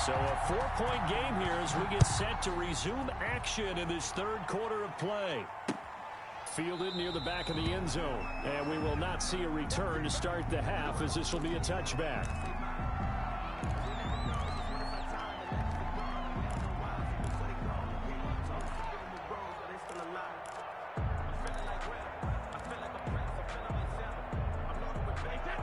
So a 4-point game here as we get set to resume action in this third quarter of play. Fielded near the back of the end zone. And we will not see a return to start the half as this will be a touchback.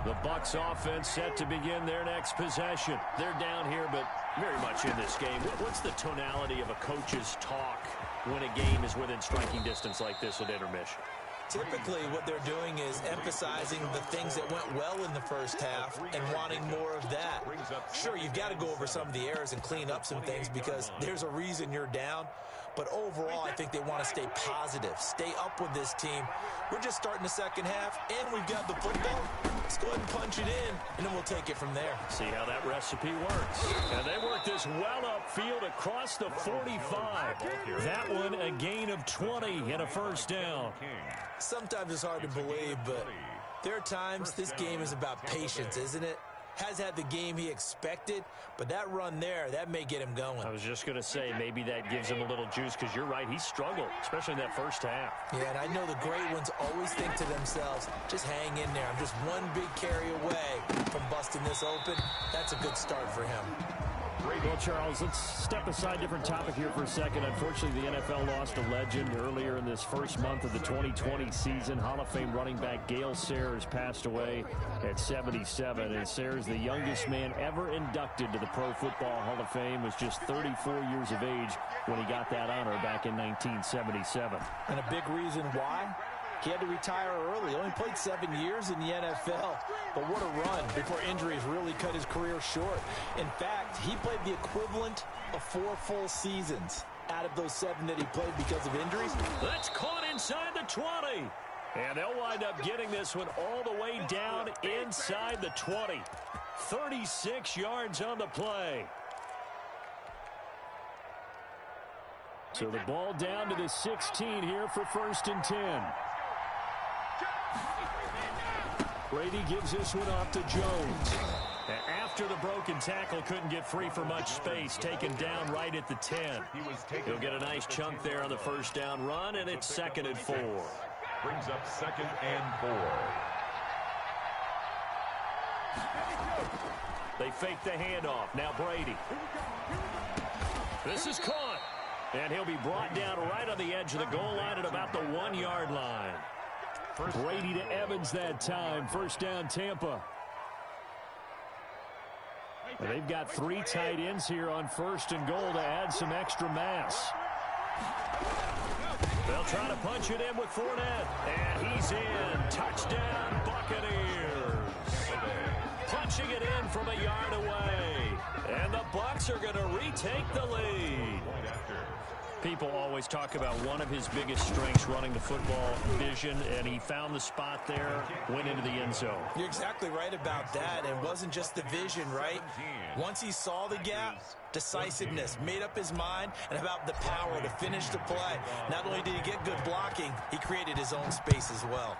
The Bucs offense set to begin their next possession. They're down here, but very much in this game. What's the tonality of a coach's talk when a game is within striking distance like this at intermission? Typically, what they're doing is emphasizing the things that went well in the first half and wanting more of that. Sure, you've got to go over some of the errors and clean up some things because there's a reason you're down. But overall, I think they want to stay positive, stay up with this team. We're just starting the second half, and we've got the football. Let's go ahead and punch it in, and then we'll take it from there. See how that recipe works. And they work this well upfield across the 45. That one, a gain of 20 and a first down. Sometimes it's hard to believe, but there are times this game is about patience, isn't it? Has had the game he expected, but that run there, that may get him going. I was just going to say, maybe that gives him a little juice because you're right, he struggled, especially in that first half. Yeah, and I know the great ones always think to themselves, just hang in there. I'm just one big carry away from busting this open. That's a good start for him. Well, Charles, let's step aside different topic here for a second. Unfortunately, the NFL lost a legend earlier in this first month of the 2020 season. Hall of Fame running back Gale Sayers passed away at 77. And Sayers, the youngest man ever inducted to the Pro Football Hall of Fame, was just 34 years of age when he got that honor back in 1977. And a big reason why? He had to retire early. He only played 7 years in the NFL. But what a run before injuries really cut his career short. In fact, he played the equivalent of 4 full seasons out of those 7 that he played because of injuries. That's caught inside the 20. And they'll wind up getting this one all the way down inside the 20. 36 yards on the play. So the ball down to the 16 here for 1st and 10. Brady gives this one off to Jones. After the broken tackle, couldn't get free for much space. Taken down right at the 10. He'll get a nice chunk there on the first down run, and it's 2nd and 4. Brings up 2nd and 4. They fake the handoff. Now Brady. This is caught. And he'll be brought down right on the edge of the goal line at about the 1-yard line. Brady to Evans that time. First down, Tampa. And they've got 3 tight ends here on 1st and goal to add some extra mass. They'll try to punch it in with Fournette. And he's in. Touchdown, Buccaneers. Punching it in from a yard away. And the Bucs are going to retake the lead. People always talk about one of his biggest strengths, running the football, vision, and he found the spot there, went into the end zone. You're exactly right about that. It wasn't just the vision, right? Once he saw the gap, decisiveness, made up his mind, and about the power to finish the play. Not only did he get good blocking, he created his own space as well.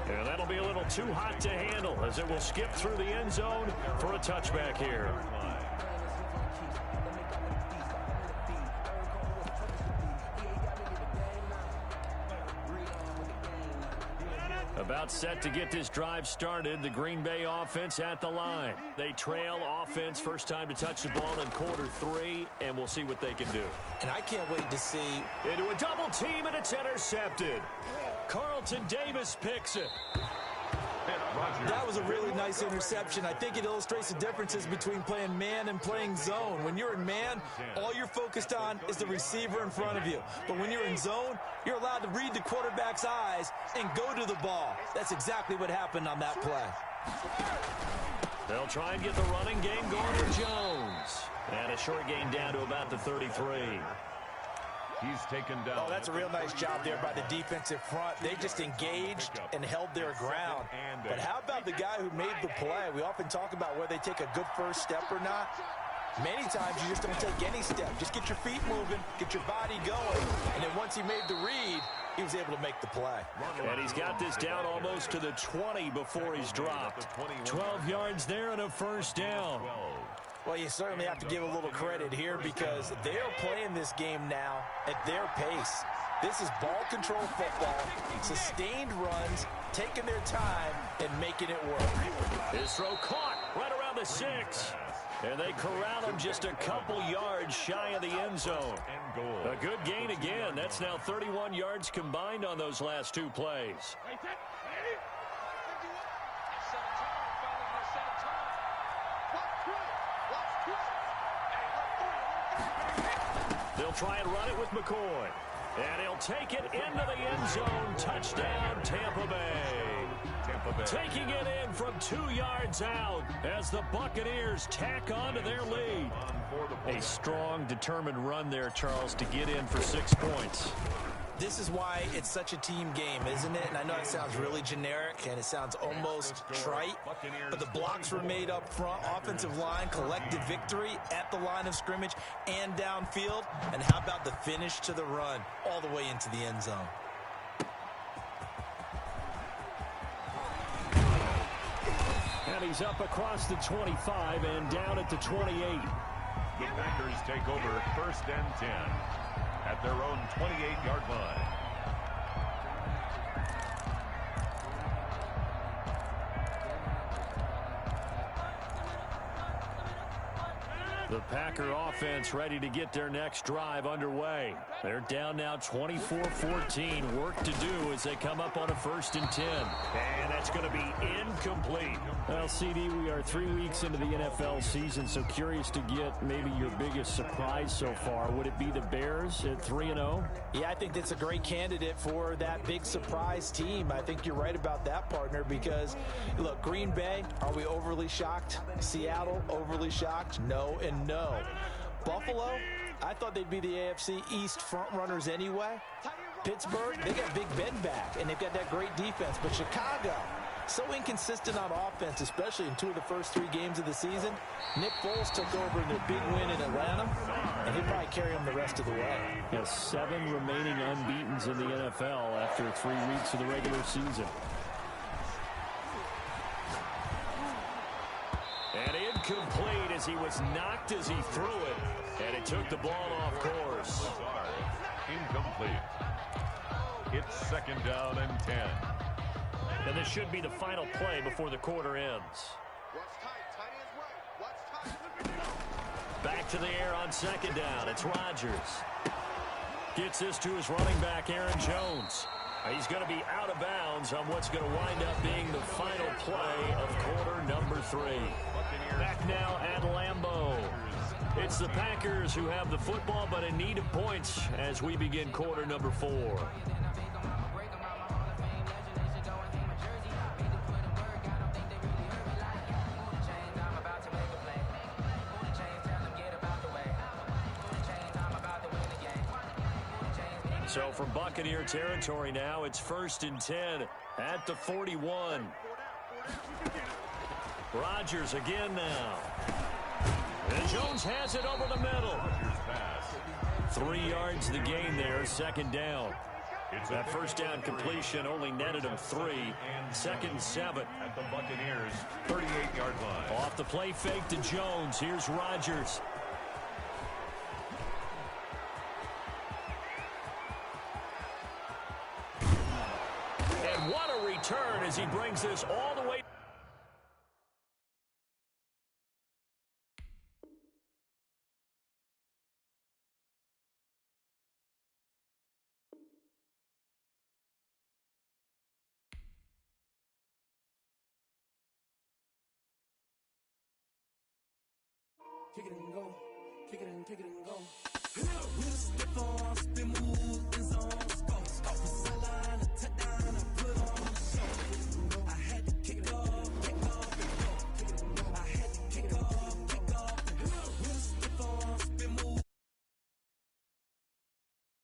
And that'll be a little too hot to handle as it will skip through the end zone for a touchback here. About set to get this drive started, the Green Bay offense at the line. They trail offense, first time to touch the ball in quarter 3, and we'll see what they can do. And I can't wait to see. Into a double team, and it's intercepted. Carlton Davis picks it. That was a really nice interception. I think it illustrates the differences between playing man and playing zone. When you're in man, all you're focused on is the receiver in front of you. But when you're in zone, you're allowed to read the quarterback's eyes and go to the ball. That's exactly what happened on that play. They'll try and get the running game going to Jones. And a short gain down to about the 33. He's taken down. Oh, that's a real nice job there by the defensive front. They just engaged and held their ground. But how about the guy who made the play? We often talk about whether they take a good first step or not. Many times you just don't take any step. Just get your feet moving, get your body going. And then once he made the read, he was able to make the play. And he's got this down almost to the 20 before he's dropped. 12 yards there and a first down. Well, you certainly have to give a little credit here because they're playing this game now at their pace. This is ball control football, sustained runs, taking their time, and making it work. His throw caught right around the 6. And they corral him just a couple yards shy of the end zone. A good gain again. That's now 31 yards combined on those last two plays. They'll try and run it with McCoy. And he'll take it into the end zone. Touchdown, Tampa Bay. Taking it in from 2 yards out as the Buccaneers tack on to their lead. A strong, determined run there, Charles, to get in for 6 points. This is why it's such a team game, isn't it? And I know it sounds really generic and it sounds almost trite, but the blocks were made up front, offensive line, collective victory at the line of scrimmage and downfield. And how about the finish to the run all the way into the end zone? And he's up across the 25 and down at the 28. The Packers take over 1st and 10 at their own 28-yard line. The Packer offense ready to get their next drive underway. They're down now 24-14. Work to do as they come up on a 1st and 10. And that's going to be incomplete. Well, CD, we are 3 weeks into the NFL season, so curious to get maybe your biggest surprise so far. Would it be the Bears at 3-0? Yeah, I think that's a great candidate for that big surprise team. I think you're right about that, partner, because, look, Green Bay, are we overly shocked? Seattle, overly shocked? No and no. Buffalo, I thought they'd be the AFC East front runners anyway. Pittsburgh, they got Big Ben back, and they've got that great defense. But Chicago, so inconsistent on offense, especially in 2 of the first 3 games of the season. Nick Foles took over in their big win in Atlanta, and he'll probably carry them the rest of the way. Has 7 remaining unbeatens in the NFL after 3 weeks of the regular season. And incomplete as he was knocked as he threw it. And it took the ball off course. Incomplete. It's 2nd down and 10. And this should be the final play before the quarter ends. Back to the air on 2nd down. It's Rodgers. Gets this to his running back, Aaron Jones. He's going to be out of bounds on what's going to wind up being the final play of quarter number 3. Back now at Lambeau. It's the Packers who have the football, but in need of points as we begin quarter number 4. So from Buccaneer territory now, it's 1st and 10 at the 41. Rodgers again now. And Jones has it over the middle. 3 yards the gain there, 2nd down. That 1st down completion only netted him 3. 2nd and 7. At the Buccaneers' 38-yard line. Off the play fake to Jones. Here's Rodgers. And what a return as he brings this all the way. Kick it and go, kick it and go. With a stiff arm, spin move, and zone, go.